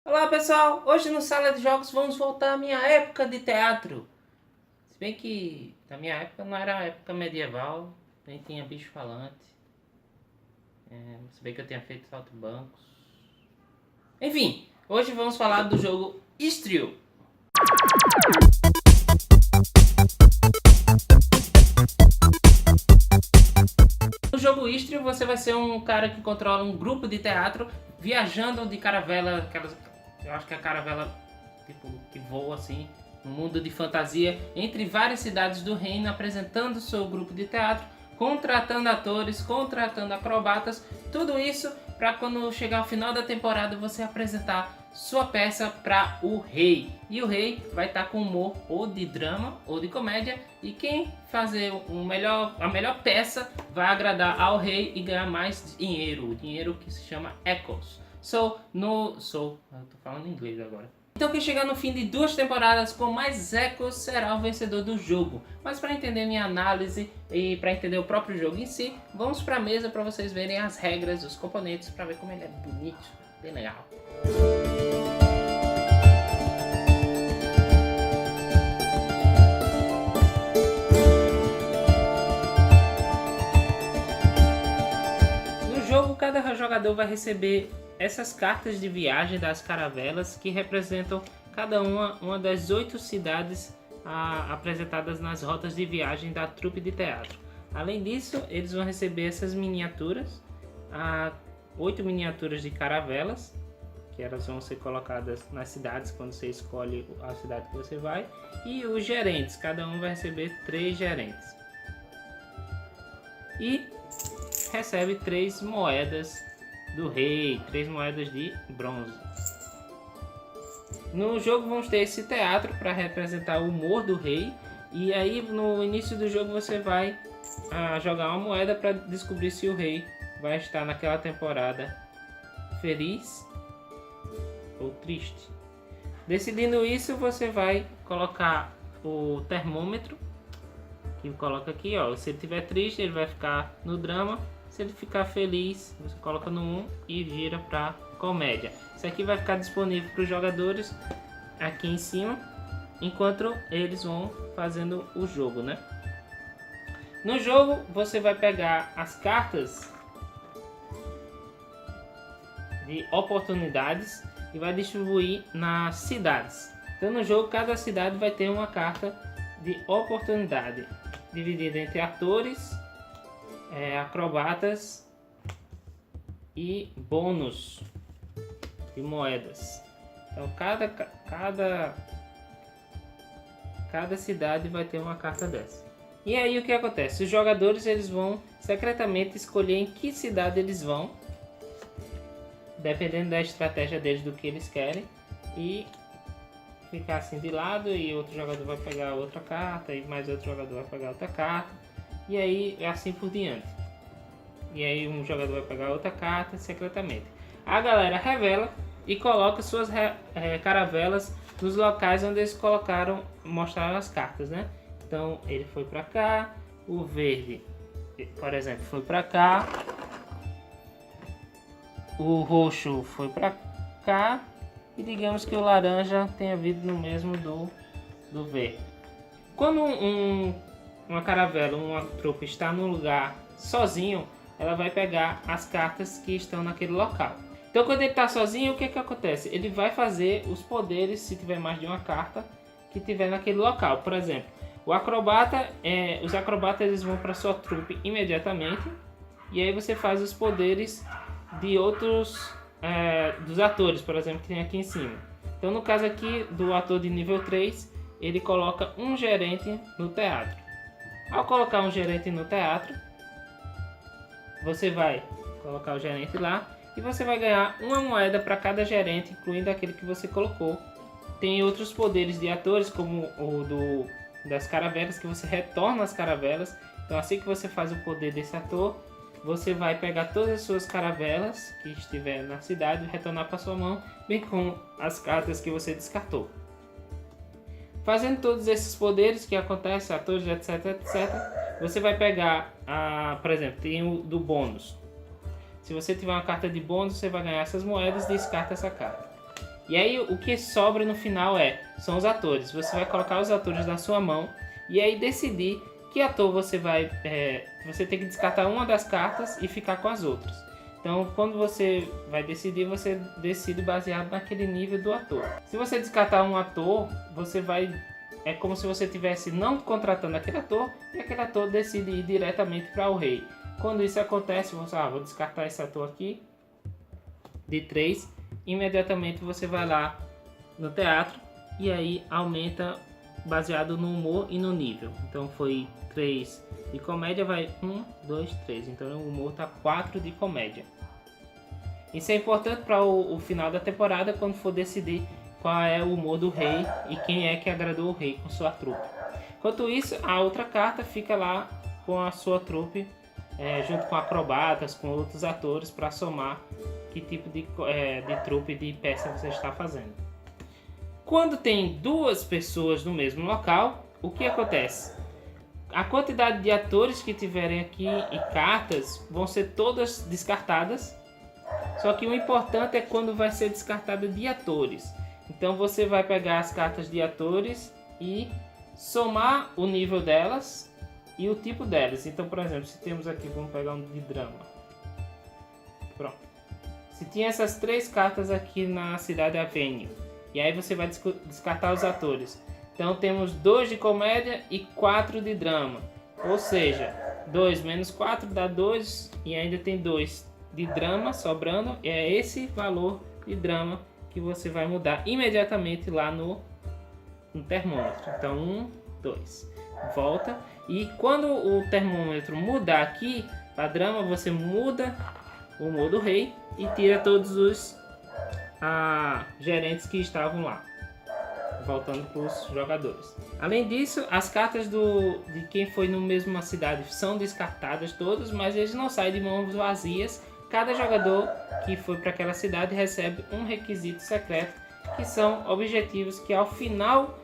Olá pessoal, hoje no Sala de Jogos vamos voltar à minha época de teatro. Se bem que na minha época não era época medieval, nem tinha bicho falante. Se bem que eu tinha feito salto-bancos. Enfim, hoje vamos falar do jogo Istrio. No jogo Istrio você vai ser um cara que controla um grupo de teatro viajando de caravela, eu acho que é a caravela tipo que voa assim, no mundo de fantasia, entre várias cidades do reino, apresentando seu grupo de teatro, contratando atores, contratando acrobatas, tudo isso para quando chegar ao final da temporada você apresentar sua peça para o rei. E o rei vai estar com humor ou de drama ou de comédia, e quem fazer a melhor peça vai agradar ao rei e ganhar mais dinheiro, o dinheiro que se chama Echoes. Eu tô falando inglês agora. Então quem chegar no fim de 2 temporadas com mais Echoes será o vencedor do jogo. Mas para entender minha análise e para entender o próprio jogo em si, vamos para a mesa para vocês verem as regras, os componentes, para ver como ele é bonito, bem legal. No jogo, cada jogador vai receber essas cartas de viagem das caravelas que representam cada uma das 8 cidades apresentadas nas rotas de viagem da trupe de teatro. Além disso, eles vão receber essas miniaturas, 8 miniaturas de caravelas, que elas vão ser colocadas nas cidades quando você escolhe a cidade que você vai, e os gerentes, cada um vai receber 3 gerentes. E recebe 3 moedas do rei, 3 moedas de bronze. No jogo vamos ter esse teatro para representar o humor do rei, e aí no início do jogo você vai jogar uma moeda para descobrir se o rei vai estar naquela temporada feliz ou triste. Decidindo isso, você vai colocar o termômetro, que coloca aqui, ó. Se ele estiver triste, ele vai ficar no drama. Se ele ficar feliz, você coloca no 1 e gira para comédia. Isso aqui vai ficar disponível para os jogadores aqui em cima, enquanto eles vão fazendo o jogo, né? No jogo, você vai pegar as cartas de oportunidades e vai distribuir nas cidades. Então no jogo, cada cidade vai ter uma carta de oportunidade, dividida entre atores, acrobatas e bônus de moedas. Então cada cidade vai ter uma carta dessa. E aí o que acontece? Os jogadores eles vão secretamente escolher em que cidade eles vão, dependendo da estratégia deles, do que eles querem, e ficar assim de lado, e outro jogador vai pegar outra carta, e mais outro jogador vai pegar outra carta, e aí assim por diante. E aí um jogador vai pegar outra carta secretamente. A galera revela e coloca suas caravelas nos locais onde eles mostraram as cartas, né? Então ele foi para cá, o verde, por exemplo, foi para cá, o roxo foi para cá, e digamos que o laranja tenha vindo no mesmo do verde. Quando uma caravela, uma trupe está num lugar sozinho, ela vai pegar as cartas que estão naquele local. Então quando ele está sozinho, o que acontece? Ele vai fazer os poderes, se tiver mais de uma carta que tiver naquele local. Por exemplo, o acrobata, os acrobatas eles vão para sua trupe imediatamente, e aí você faz os poderes de outros dos atores, por exemplo, que tem aqui em cima. Então no caso aqui do ator de nível 3, ele coloca um gerente no teatro. Ao colocar um gerente no teatro, você vai colocar o gerente lá e você vai ganhar uma moeda para cada gerente, incluindo aquele que você colocou. Tem outros poderes de atores, como o das caravelas, que você retorna as caravelas. Então assim que você faz o poder desse ator, você vai pegar todas as suas caravelas que estiver na cidade e retornar para sua mão, bem com as cartas que você descartou. Fazendo todos esses poderes que acontecem, atores, etc, etc, você vai pegar, por exemplo, tem o do bônus. Se você tiver uma carta de bônus, você vai ganhar essas moedas e descarta essa carta. E aí o que sobra no final são os atores. Você vai colocar os atores na sua mão e aí decidir que ator você vai... você tem que descartar uma das cartas e ficar com as outras. Então, quando você vai decidir, você decide baseado naquele nível do ator. Se você descartar um ator, você vai... É como se você estivesse não contratando aquele ator e aquele ator decide ir diretamente para o rei. Quando isso acontece, você vou descartar esse ator aqui de 3. Imediatamente você vai lá no teatro e aí aumenta baseado no humor e no nível. Então foi 3 de comédia, vai 1, 2, 3. Então o humor está 4 de comédia. Isso é importante para o final da temporada, quando for decidir qual é o humor do rei e quem é que agradou o rei com sua trupe. Enquanto isso, a outra carta fica lá com a sua trupe, junto com acrobatas, com outros atores, para somar que tipo de trupe de peça você está fazendo. Quando tem 2 pessoas no mesmo local, o que acontece? A quantidade de atores que tiverem aqui e cartas vão ser todas descartadas. Só que o importante é quando vai ser descartada de atores. Então você vai pegar as cartas de atores e somar o nível delas e o tipo delas. Então, por exemplo, se temos aqui, vamos pegar um de drama. Pronto. Se tinha essas 3 cartas aqui na cidade Avenue, e aí você vai descartar os atores. Então temos 2 de comédia e 4 de drama. Ou seja, 2 menos 4 dá 2 e ainda tem 2 de drama sobrando. E é esse valor de drama que você vai mudar imediatamente lá no termômetro. Então 1, 2. Volta. E quando o termômetro mudar aqui para drama, você muda o humor do rei e tira todos os gerentes que estavam lá, voltando para os jogadores. Além disso, as cartas de quem foi na mesma cidade são descartadas todas, mas eles não saem de mãos vazias. Cada jogador que foi para aquela cidade recebe um requisito secreto, que são objetivos que ao final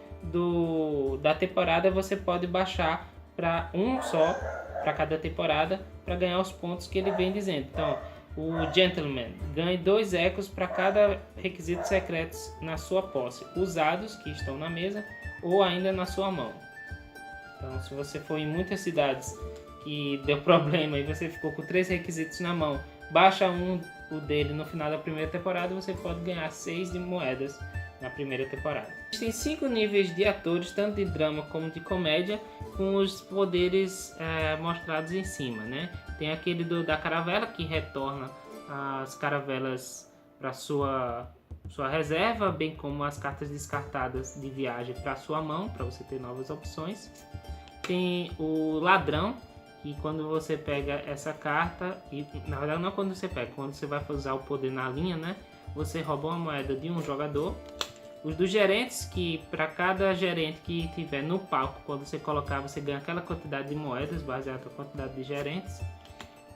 da temporada você pode baixar para um só para cada temporada, para ganhar os pontos que ele vem dizendo. Então, o Gentleman ganha 2 ecos para cada requisito secreto na sua posse, usados, que estão na mesa, ou ainda na sua mão. Então, se você for em muitas cidades que deu problema e você ficou com 3 requisitos na mão, baixa o dele no final da primeira temporada, você pode ganhar 6 de moedas na primeira temporada. Existem 5 níveis de atores, tanto de drama como de comédia, com os poderes mostrados em cima, né? Tem aquele da caravela, que retorna as caravelas para sua reserva, bem como as cartas descartadas de viagem para sua mão, para você ter novas opções. Tem o ladrão, que quando você pega essa carta, e na verdade não quando você pega, quando você vai usar o poder na linha, né? Você rouba uma moeda de um jogador. Os dos gerentes, que para cada gerente que tiver no palco, quando você colocar, você ganha aquela quantidade de moedas baseada na quantidade de gerentes.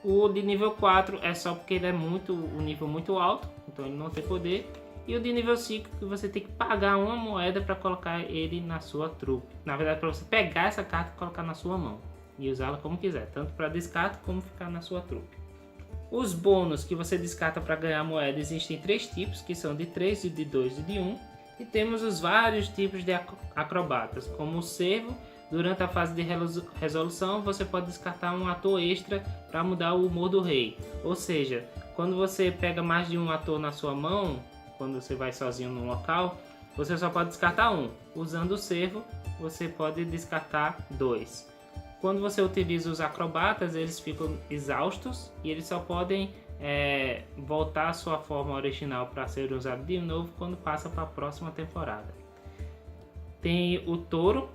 O de nível 4 é só porque ele é um nível muito alto, então ele não tem poder. E o de nível 5, que você tem que pagar uma moeda para colocar ele na sua trupe. Na verdade, para você pegar essa carta e colocar na sua mão e usá-la como quiser, tanto para descarte como ficar na sua trupe. Os bônus que você descarta para ganhar moeda existem 3 tipos, que são de 3, de 2 e de 1. E temos os vários tipos de acrobatas, como o servo. Durante a fase de resolução, você pode descartar um ator extra para mudar o humor do rei. Ou seja, quando você pega mais de um ator na sua mão, quando você vai sozinho no local, você só pode descartar um. Usando o servo, você pode descartar 2. Quando você utiliza os acrobatas, eles ficam exaustos e eles só podem voltar à sua forma original para ser usado de novo quando passa para a próxima temporada. Tem o touro.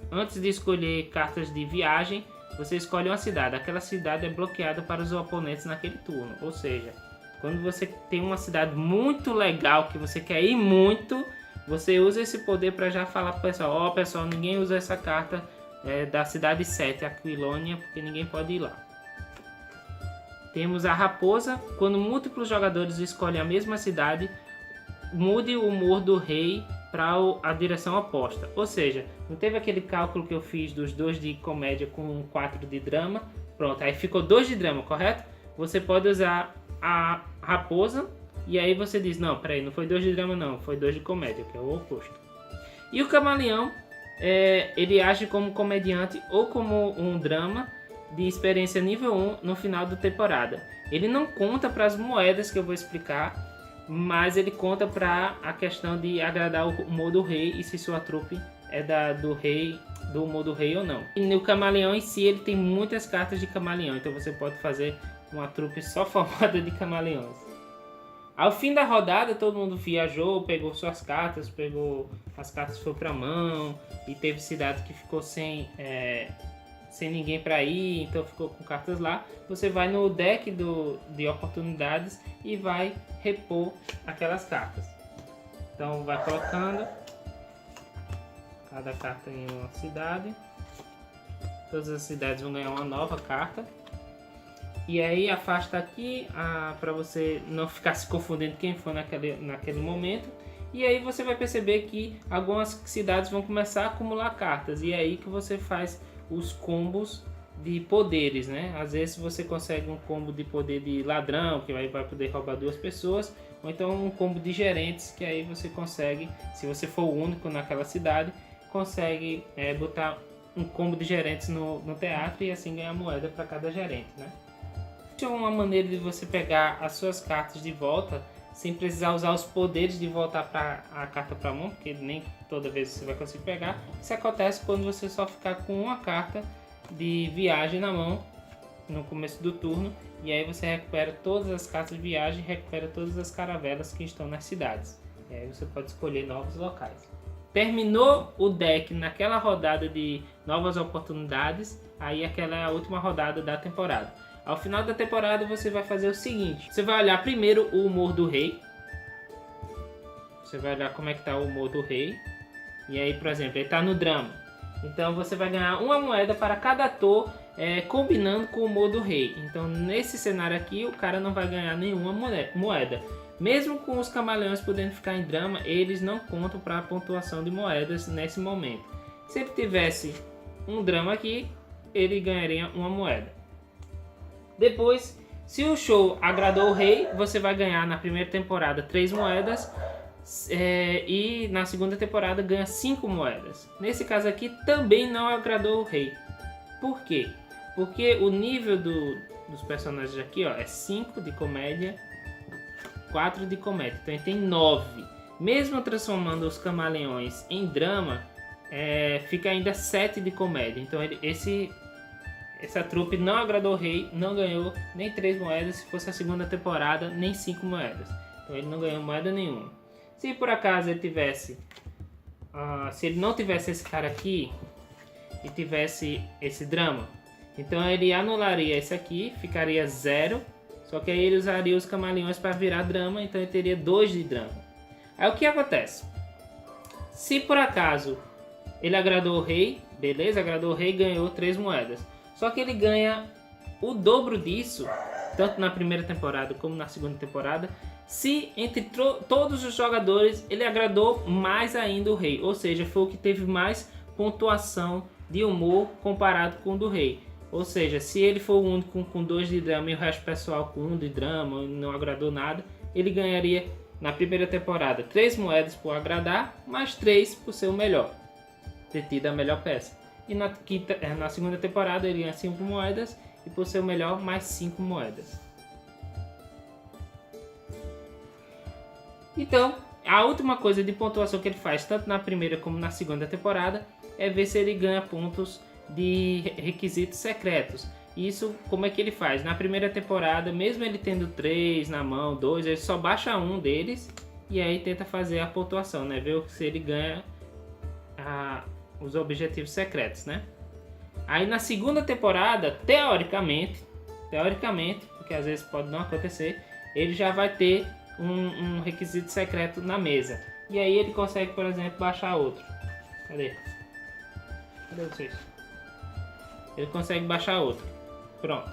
Antes de escolher cartas de viagem, você escolhe uma cidade. Aquela cidade é bloqueada para os oponentes naquele turno. Ou seja, quando você tem uma cidade muito legal que você quer ir muito, você usa esse poder para já falar para o pessoal: pessoal, ninguém usa essa carta da cidade 7, Aquilônia, porque ninguém pode ir lá. Temos a raposa. Quando múltiplos jogadores escolhem a mesma cidade, mude o humor do rei para a direção oposta. Ou seja, não teve aquele cálculo que eu fiz dos 2 de comédia com 4 de drama? Pronto, aí ficou 2 de drama, correto? Você pode usar a raposa E aí você diz, não, peraí, não foi 2 de drama não, foi 2 de comédia, que é o oposto. E o camaleão, ele age como comediante ou como um drama de experiência nível 1 no final da temporada. Ele não conta para as moedas que eu vou explicar, mas ele conta para a questão de agradar o humor do rei e se sua trupe é do humor do rei ou não. E no camaleão em si, ele tem muitas cartas de camaleão, então você pode fazer uma trupe só formada de camaleões. Ao fim da rodada, todo mundo viajou, pegou suas cartas, as cartas foi para mão, e teve cidade que ficou sem ninguém para ir, então ficou com cartas lá. Você vai no deck de oportunidades e vai repor aquelas cartas. Então vai colocando cada carta em uma cidade. Todas as cidades vão ganhar uma nova carta. E aí afasta aqui para você não ficar se confundindo quem foi naquele momento. E aí você vai perceber que algumas cidades vão começar a acumular cartas. E é aí que você faz os combos de poderes, né? Às vezes você consegue um combo de poder de ladrão, que vai poder roubar 2 pessoas. Ou então um combo de gerentes, que aí você consegue, se você for o único naquela cidade, consegue botar um combo de gerentes no teatro e assim ganhar moeda para cada gerente, né? É uma maneira de você pegar as suas cartas de volta sem precisar usar os poderes de voltar a carta para a mão, porque nem toda vez você vai conseguir pegar. Isso acontece quando você só ficar com uma carta de viagem na mão no começo do turno, e aí você recupera todas as cartas de viagem e recupera todas as caravelas que estão nas cidades. E aí você pode escolher novos locais. Terminou o deck naquela rodada de novas oportunidades, aí aquela é a última rodada da temporada. Ao final da temporada você vai fazer o seguinte: você vai olhar primeiro o humor do rei. Você vai olhar como é que está o humor do rei. E aí, por exemplo, ele está no drama. Então você vai ganhar uma moeda para cada ator combinando com o humor do rei. Então nesse cenário aqui o cara não vai ganhar nenhuma moeda. Mesmo com os camaleões podendo ficar em drama, eles não contam para a pontuação de moedas nesse momento. Se ele tivesse um drama aqui, ele ganharia uma moeda. Depois, se o show agradou o rei, você vai ganhar na primeira temporada 3 moedas e na segunda temporada ganha 5 moedas. Nesse caso aqui também não agradou o rei. Por quê? Porque o nível dos personagens aqui é 5 de comédia, 4 de comédia, então ele tem 9. Mesmo transformando os camaleões em drama, fica ainda 7 de comédia. Então essa trupe não agradou o rei, não ganhou nem 3 moedas, se fosse a segunda temporada, nem 5 moedas. Então ele não ganhou moeda nenhuma. Se por acaso ele tivesse, se ele não tivesse esse cara aqui e tivesse esse drama, então ele anularia esse aqui, ficaria 0, só que aí ele usaria os camaleões para virar drama, então ele teria 2 de drama. Aí o que acontece? Se por acaso ele agradou o rei, beleza, agradou o rei, ganhou 3 moedas. Só que ele ganha o dobro disso, tanto na primeira temporada como na segunda temporada, se entre todos os jogadores ele agradou mais ainda o rei. Ou seja, foi o que teve mais pontuação de humor comparado com o do rei. Ou seja, se ele for o único com 2 de drama e o resto do pessoal com 1 de drama e não agradou nada, ele ganharia na primeira temporada 3 moedas por agradar, mais 3 por ser o melhor, ter tido a melhor peça. E na segunda temporada ele ganha 5 moedas e por ser o melhor, mais 5 moedas. Então, a última coisa de pontuação que ele faz, tanto na primeira como na segunda temporada, é ver se ele ganha pontos de requisitos secretos. Isso, como é que ele faz? Na primeira temporada, mesmo ele tendo 3 na mão, 2, ele só baixa um deles e aí tenta fazer a pontuação, né? Ver se ele ganha os objetivos secretos, né? Aí na segunda temporada, teoricamente, porque às vezes pode não acontecer, ele já vai ter um requisito secreto na mesa. E aí ele consegue, por exemplo, baixar outro. Cadê vocês? Ele consegue baixar outro. Pronto.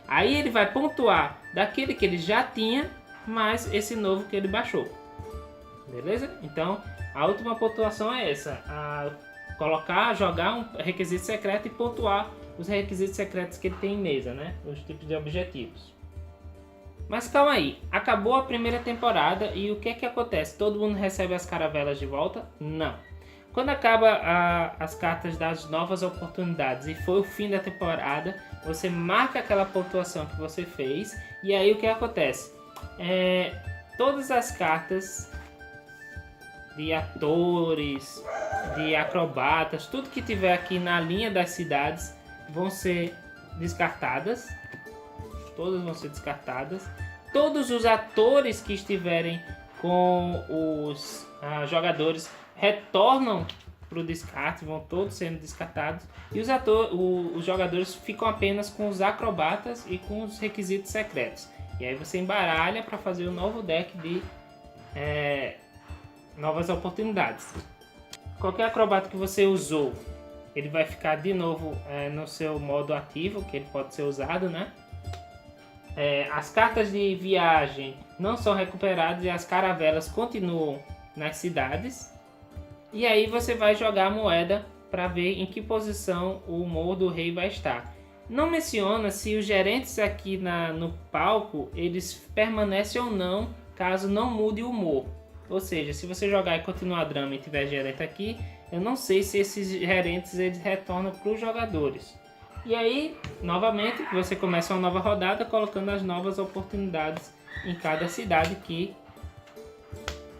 Aí ele vai pontuar daquele que ele já tinha, mais esse novo que ele baixou. Beleza? Então, a última pontuação é essa. Jogar um requisito secreto e pontuar os requisitos secretos que ele tem em mesa, né? Os tipos de objetivos. Mas calma aí, acabou a primeira temporada e o que é que acontece? Todo mundo recebe as caravelas de volta? Não. Quando acaba as cartas das novas oportunidades e foi o fim da temporada, você marca aquela pontuação que você fez e aí o que acontece? Todas as cartas de atores, de acrobatas, tudo que tiver aqui na linha das cidades vão ser descartadas. Todas vão ser descartadas. Todos os atores que estiverem com os jogadores retornam para o descarte, vão todos sendo descartados. E os jogadores ficam apenas com os acrobatas e com os requisitos secretos. E aí você embaralha para fazer um novo deck de novas oportunidades. Qualquer acrobata que você usou, ele vai ficar de novo no seu modo ativo, que ele pode ser usado, né? As cartas de viagem não são recuperadas e as caravelas continuam nas cidades. E aí você vai jogar a moeda para ver em que posição o humor do rei vai estar. Não menciona se os gerentes aqui no palco eles permanecem ou não caso não mude o humor. Ou seja, se você jogar e continuar a drama e tiver gerente aqui, eu não sei se esses gerentes eles retornam para os jogadores. E aí, novamente, você começa uma nova rodada colocando as novas oportunidades em cada cidade que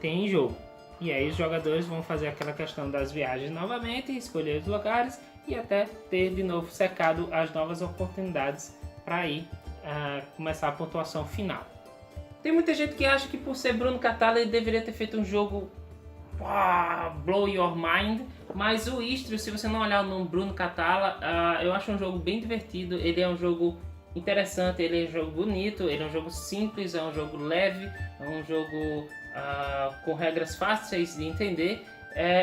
tem em jogo. E aí os jogadores vão fazer aquela questão das viagens novamente, escolher os lugares e até ter de novo secado as novas oportunidades para ir começar a pontuação final. Tem muita gente que acha que por ser Bruno Cathala ele deveria ter feito um jogo blow your mind, mas o Istrio, se você não olhar o nome Bruno Cathala, eu acho um jogo bem divertido. Ele é um jogo interessante, ele é um jogo bonito, ele é um jogo simples, é um jogo leve, é um jogo com regras fáceis de entender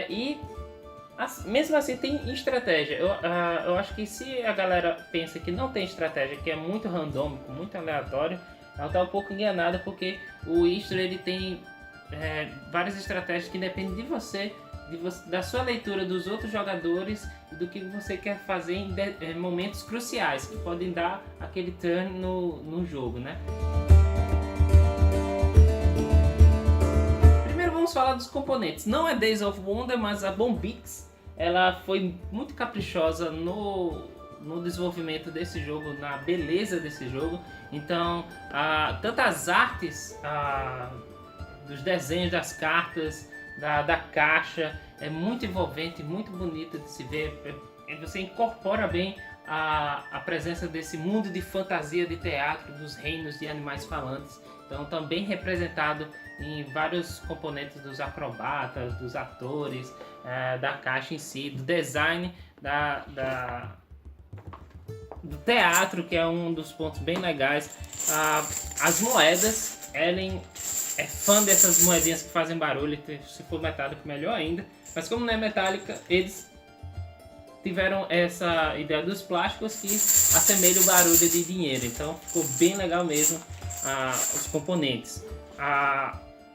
e mesmo assim tem estratégia. Eu acho que se a galera pensa que não tem estratégia, que é muito randômico, muito aleatório, ela está um pouco enganada, porque o Istrio ele tem várias estratégias que dependem de você, da sua leitura dos outros jogadores e do que você quer fazer em momentos cruciais que podem dar aquele turn no jogo, né? Primeiro vamos falar dos componentes. Não é Days of Wonder, mas a Bombix ela foi muito caprichosa no desenvolvimento desse jogo, na beleza desse jogo. Então, tanto as artes dos desenhos das cartas, da caixa, é muito envolvente, muito bonito de se ver. Você incorpora bem a presença desse mundo de fantasia de teatro, dos reinos de animais falantes. Então, também representado em vários componentes dos acrobatas, dos atores, da caixa em si, do design do teatro, que é um dos pontos bem legais. As moedas, Ellen é fã dessas moedinhas que fazem barulho, se for metálico melhor ainda, mas como não é metálica, eles tiveram essa ideia dos plásticos que assemelham o barulho de dinheiro, então ficou bem legal mesmo os componentes.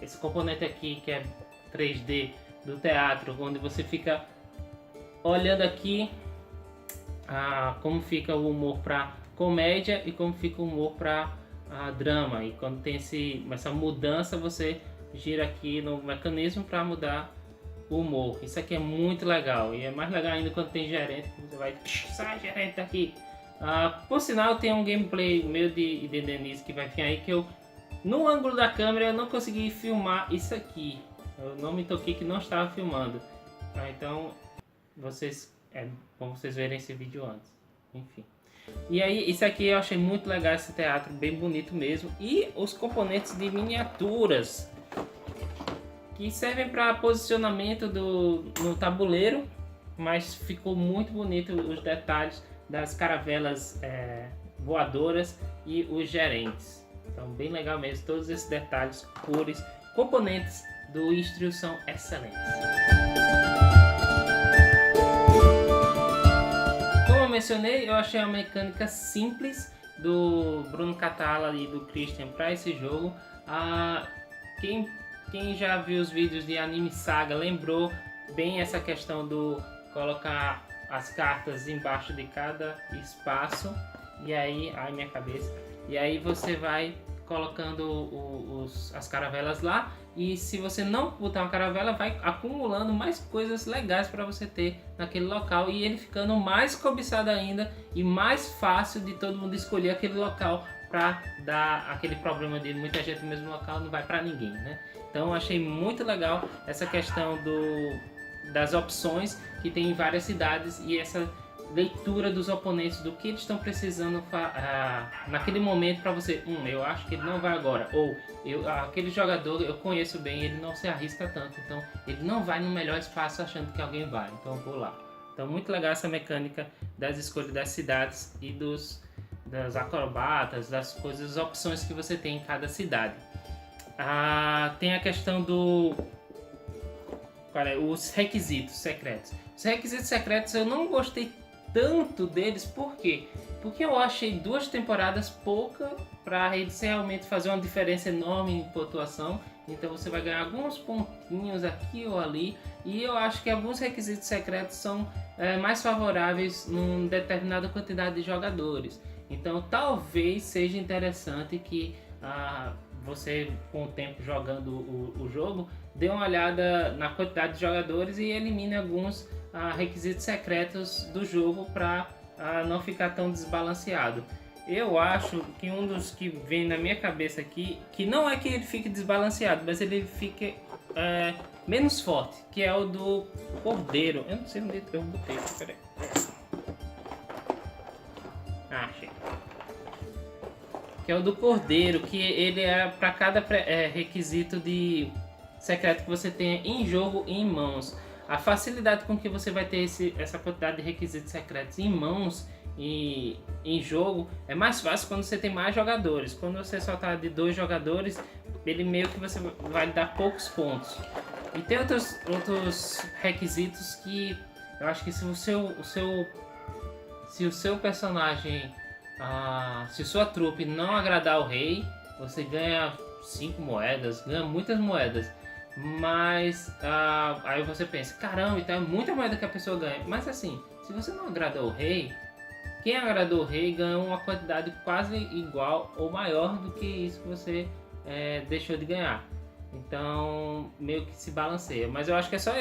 Esse componente aqui que é 3D do teatro, onde você fica olhando aqui como fica o humor para comédia e como fica o humor para drama, e quando tem essa mudança você gira aqui no mecanismo para mudar o humor. Isso aqui é muito legal e é mais legal ainda quando tem gerente, que você vai sai gerente daqui. Por sinal tem um gameplay meu de Denise que vai vir aí, que eu no ângulo da câmera eu não consegui filmar isso aqui, eu não me toquei que não estava filmando, então é bom vocês verem esse vídeo antes, enfim. E aí, isso aqui eu achei muito legal, esse teatro, bem bonito mesmo. E os componentes de miniaturas, que servem para posicionamento no tabuleiro, mas ficou muito bonito os detalhes das caravelas voadoras e os gerentes. Então, bem legal mesmo, todos esses detalhes, cores, componentes do Istrio são excelentes. Mencionei, eu achei a mecânica simples do Bruno Cathala e do Christian para esse jogo. Quem já viu os vídeos de Anime Saga lembrou bem essa questão do colocar as cartas embaixo de cada espaço, e aí, minha cabeça, e aí você vai colocando as caravelas lá, e se você não botar uma caravela, vai acumulando mais coisas legais para você ter naquele local, e ele ficando mais cobiçado ainda e mais fácil de todo mundo escolher aquele local, para dar aquele problema de muita gente no mesmo local, não vai para ninguém, né? Então eu achei muito legal essa questão das opções que tem em várias cidades, e essa leitura dos oponentes, do que eles estão precisando naquele momento, para você, eu acho que ele não vai agora, ou aquele jogador eu conheço bem, ele não se arrisca tanto, então ele não vai no melhor espaço achando que alguém vai, então eu vou lá. Então muito legal essa mecânica das escolhas das cidades e das acrobatas, das coisas, das opções que você tem em cada cidade. Tem a questão os requisitos secretos. Os requisitos secretos eu não gostei tanto deles, por quê? Porque eu achei 2 temporadas pouca para eles realmente fazer uma diferença enorme em pontuação. Então você vai ganhar alguns pontinhos aqui ou ali, e eu acho que alguns requisitos secretos são mais favoráveis numa determinada quantidade de jogadores. Então talvez seja interessante que você, com o tempo jogando o jogo, dê uma olhada na quantidade de jogadores e elimine alguns requisitos secretos do jogo para não ficar tão desbalanceado. Eu acho que um dos que vem na minha cabeça aqui, que não é que ele fique desbalanceado, mas ele fique menos forte, que é o do cordeiro. Eu não sei onde eu botei, peraí. Achei. Que é o do cordeiro, que ele é para cada requisito de secreto que você tenha em jogo e em mãos. A facilidade com que você vai ter essa quantidade de requisitos secretos em mãos e em jogo é mais fácil quando você tem mais jogadores. Quando você só tá de 2 jogadores, ele meio que você vai dar poucos pontos. E tem outros requisitos que eu acho que se o seu personagem, se sua trupe não agradar o rei, você ganha 5 moedas, ganha muitas moedas. Mas aí você pensa, caramba, então é muita moeda que a pessoa ganha. Mas assim, se você não agradou o rei, quem agradou o rei ganha uma quantidade quase igual ou maior do que isso que você deixou de ganhar. Então meio que se balanceia. Mas eu acho que é só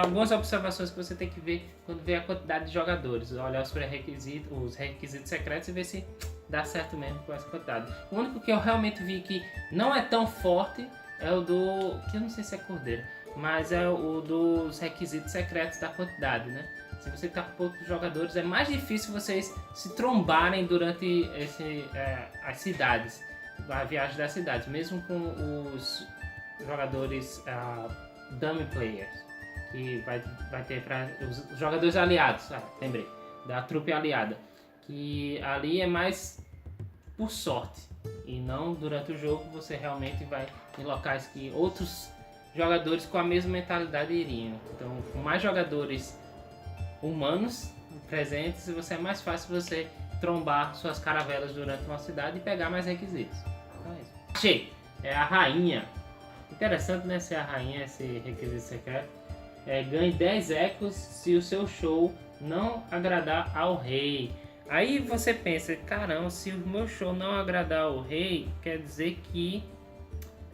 algumas observações que você tem que ver quando vê a quantidade de jogadores. Olhar os requisitos secretos e ver se dá certo mesmo com essa quantidade. O único que eu realmente vi que não é tão forte é o que eu não sei se é cordeiro, mas é o dos requisitos secretos da quantidade, né? Se você está com poucos jogadores, é mais difícil vocês se trombarem durante as cidades, a viagem das cidades, mesmo com os jogadores dummy players, que vai ter para os jogadores aliados, lembrei, da trupe aliada, que ali é mais por sorte. E não durante o jogo, você realmente vai em locais que outros jogadores com a mesma mentalidade iriam. Então, com mais jogadores humanos presentes, é mais fácil você trombar suas caravelas durante uma cidade e pegar mais requisitos. Então é isso. Achei! É a rainha. Interessante, né? Ser a rainha, esse requisito secreto. Ganhe 10 ecos se o seu show não agradar ao rei. Aí você pensa, caramba, se o meu show não agradar o rei, quer dizer que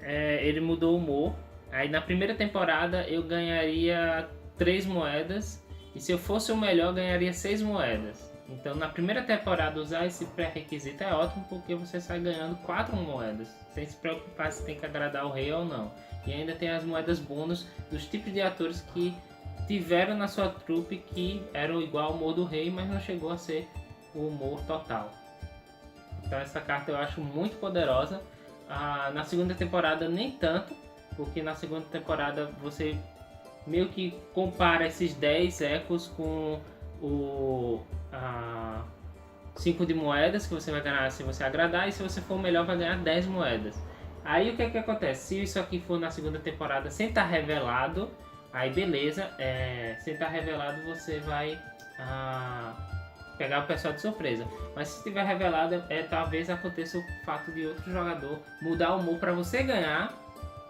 ele mudou o humor. Aí na primeira temporada eu ganharia 3 moedas, e se eu fosse o melhor ganharia 6 moedas. Então na primeira temporada usar esse pré-requisito é ótimo, porque você sai ganhando 4 moedas, sem se preocupar se tem que agradar o rei ou não. E ainda tem as moedas bônus dos tipos de atores que tiveram na sua trupe que eram igual ao humor do rei, mas não chegou a ser o humor total. Então essa carta eu acho muito poderosa. Na segunda temporada nem tanto, porque na segunda temporada você meio que compara esses 10 ecos com o 5 de moedas que você vai ganhar se você agradar, e se você for melhor vai ganhar 10 moedas. Aí o que acontece? Se isso aqui for na segunda temporada sem estar revelado, aí beleza, sem estar revelado você vai pegar o pessoal de surpresa. Mas se estiver revelado, talvez aconteça o fato de outro jogador mudar o humor para você ganhar,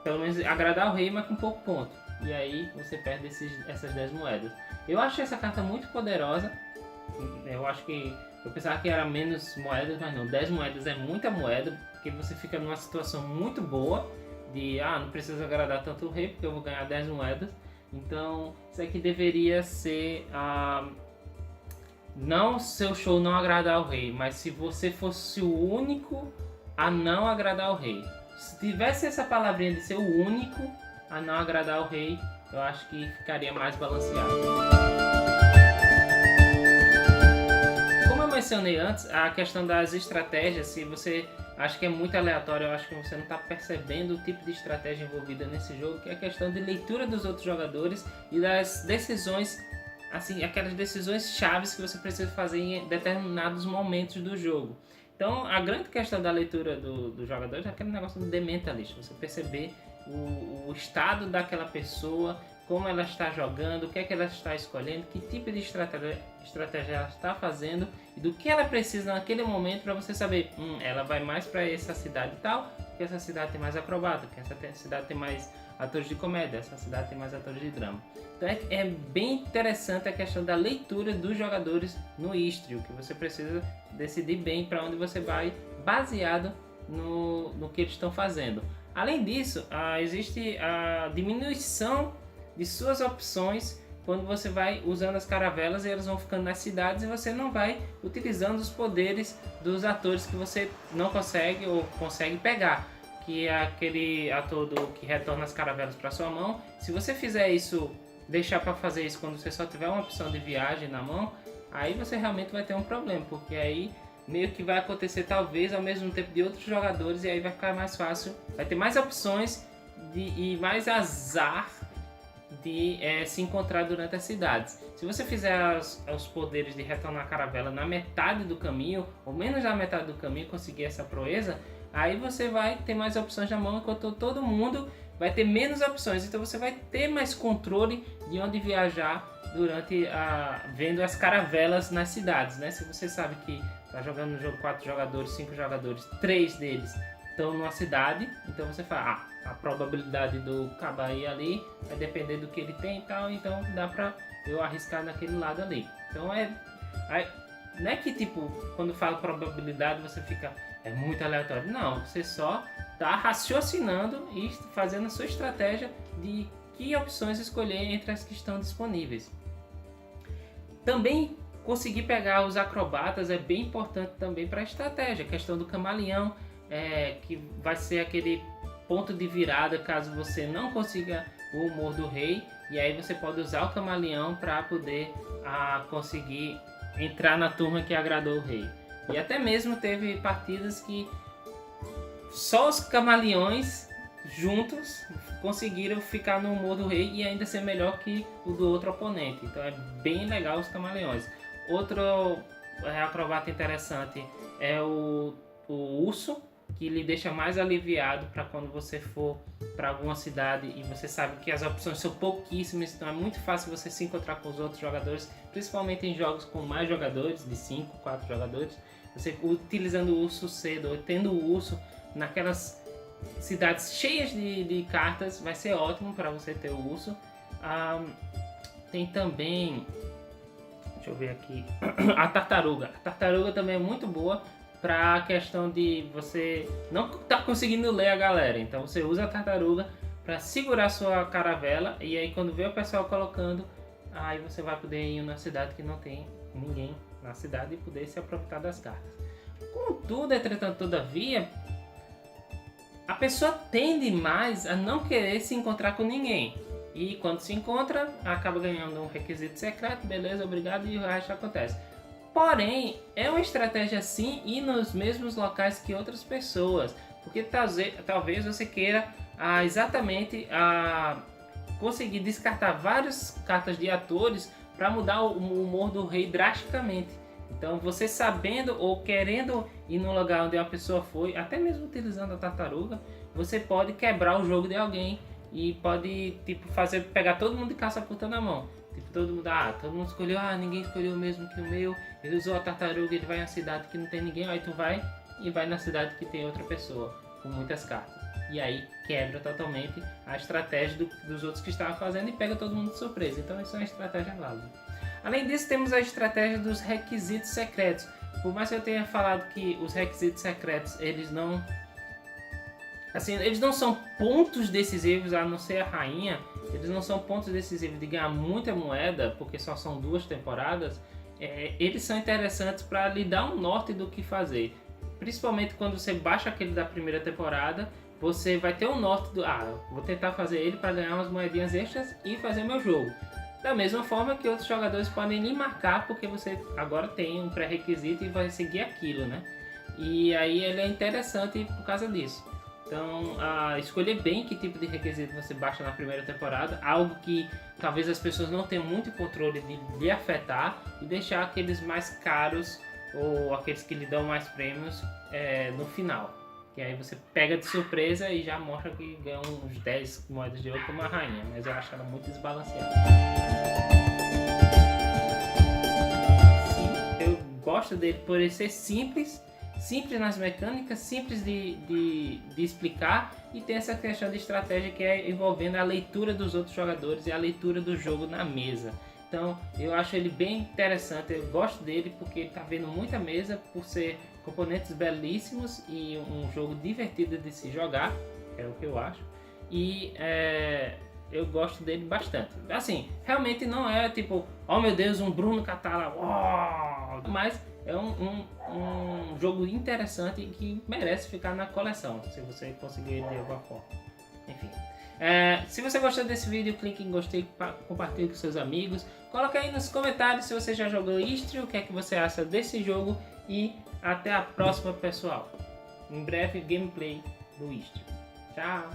pelo menos agradar o rei, mas com pouco ponto. E aí você perde essas 10 moedas. Eu acho essa carta muito poderosa. Eu acho que Eu pensava que era menos moedas, mas não, 10 moedas é muita moeda, porque você fica numa situação muito boa de, não preciso agradar tanto o rei, porque eu vou ganhar 10 moedas. Então, isso aqui deveria ser não seu show não agradar o rei, mas se você fosse o único a não agradar o rei. Se tivesse essa palavrinha de ser o único a não agradar o rei, eu acho que ficaria mais balanceado. Como eu mencionei antes, a questão das estratégias, se você acha que é muito aleatório, eu acho que você não está percebendo o tipo de estratégia envolvida nesse jogo, que é a questão de leitura dos outros jogadores e das decisões, assim, aquelas decisões chaves que você precisa fazer em determinados momentos do jogo. Então, a grande questão da leitura do jogador é aquele negócio do The Mentalist, você perceber o estado daquela pessoa, como ela está jogando, o que é que ela está escolhendo, que tipo de estratégia ela está fazendo e do que ela precisa naquele momento para você saber, ela vai mais para essa cidade tal, porque essa cidade tem mais acrobata, porque essa cidade tem mais atores de comédia, essa cidade tem mais atores de drama. Então é bem interessante a questão da leitura dos jogadores no Istrio, que você precisa decidir bem para onde você vai, baseado no que eles estão fazendo. Além disso, existe a diminuição de suas opções quando você vai usando as caravelas e elas vão ficando nas cidades e você não vai utilizando os poderes dos atores que você não consegue ou consegue pegar, que é aquele ator que retorna as caravelas para sua mão. Se você fizer isso, deixar para fazer isso quando você só tiver uma opção de viagem na mão, aí você realmente vai ter um problema, porque aí meio que vai acontecer talvez ao mesmo tempo de outros jogadores e aí vai ficar mais fácil, vai ter mais opções e mais azar de se encontrar durante as cidades. Se você fizer os poderes de retornar a caravela na metade do caminho, ou menos da metade do caminho, conseguir essa proeza, aí você vai ter mais opções na mão, enquanto todo mundo vai ter menos opções. Então você vai ter mais controle de onde viajar durante vendo as caravelas nas cidades, né? Se você sabe que está jogando no jogo 4 jogadores, 5 jogadores, 3 deles estão numa cidade, então você fala, a probabilidade do cabaí ali vai depender do que ele tem e tal, então dá pra eu arriscar naquele lado ali. Então não é que tipo, quando fala probabilidade você fica, é muito aleatório. Não, você só tá raciocinando e fazendo a sua estratégia de que opções escolher entre as que estão disponíveis. Também conseguir pegar os acrobatas é bem importante também para a estratégia. A questão do camaleão, que vai ser aquele ponto de virada caso você não consiga o humor do rei, e aí você pode usar o camaleão para poder conseguir entrar na turma que agradou o rei. E até mesmo teve partidas que só os camaleões juntos conseguiram ficar no humor do rei e ainda ser melhor que o do outro oponente. Então é bem legal os camaleões. Outro acrobata interessante é o urso, que lhe deixa mais aliviado para quando você for para alguma cidade e você sabe que as opções são pouquíssimas, então é muito fácil você se encontrar com os outros jogadores, principalmente em jogos com mais jogadores, de 5, 4 jogadores. Você utilizando o urso cedo, ou tendo o urso naquelas cidades cheias de cartas, vai ser ótimo para você ter o urso. Tem também, deixa eu ver aqui, a tartaruga. A tartaruga também é muito boa para a questão de você não tá conseguindo ler a galera. Então você usa a tartaruga para segurar sua caravela e aí quando vê o pessoal colocando, aí você vai poder ir na cidade que não tem ninguém na cidade e poder se aproveitar das cartas. Contudo, entretanto, todavia, a pessoa tende mais a não querer se encontrar com ninguém. E quando se encontra, acaba ganhando um requisito secreto, beleza, obrigado, e o resto acontece. Porém, é uma estratégia sim ir nos mesmos locais que outras pessoas, porque talvez você queira exatamente conseguir descartar várias cartas de atores para mudar o humor do rei drasticamente. Então você sabendo ou querendo ir no lugar onde a pessoa foi, até mesmo utilizando a tartaruga, você pode quebrar o jogo de alguém e pode tipo pegar todo mundo de caça-puta na mão. Tipo, todo mundo escolheu, ninguém escolheu o mesmo que o meu, ele usou a tartaruga, ele vai na cidade que não tem ninguém, aí tu vai na cidade que tem outra pessoa, com muitas cartas. E aí quebra totalmente a estratégia dos outros que estavam fazendo e pega todo mundo de surpresa. Então isso é uma estratégia válida. Além disso, temos a estratégia dos requisitos secretos. Por mais que eu tenha falado que os requisitos secretos, eles não... Assim, eles não são pontos decisivos, a não ser a rainha, eles não são pontos decisivos de ganhar muita moeda, porque só são 2 temporadas, eles são interessantes para lhe dar um norte do que fazer. Principalmente quando você baixa aquele da primeira temporada, você vai ter um norte do... vou tentar fazer ele para ganhar umas moedinhas extras e fazer meu jogo. Da mesma forma que outros jogadores podem lhe marcar, porque você agora tem um pré-requisito e vai seguir aquilo, né? E aí ele é interessante por causa disso. Então, escolher bem que tipo de requisito você baixa na primeira temporada, algo que talvez as pessoas não tenham muito controle de lhe afetar, e deixar aqueles mais caros ou aqueles que lhe dão mais prêmios no final. Que aí você pega de surpresa e já mostra que ganha uns 10 moedas de ouro como a rainha, mas eu acho ela muito desbalanceada. Sim, eu gosto dele por ele ser simples nas mecânicas, simples de explicar, e tem essa questão de estratégia que é envolvendo a leitura dos outros jogadores e a leitura do jogo na mesa. Então eu acho ele bem interessante, eu gosto dele porque ele está vendo muita mesa, por ser componentes belíssimos e um jogo divertido de se jogar, é o que eu acho, e eu gosto dele bastante. Assim, realmente não é tipo, oh meu Deus, um Bruno Cathala, oh! Mas é um jogo interessante e que merece ficar na coleção, se você conseguir de alguma forma. Enfim. Se você gostou desse vídeo, clique em gostei, compartilhe com seus amigos. Coloque aí nos comentários se você já jogou Istrio, o que é que você acha desse jogo. E até a próxima, pessoal. Em breve, gameplay do Istrio. Tchau!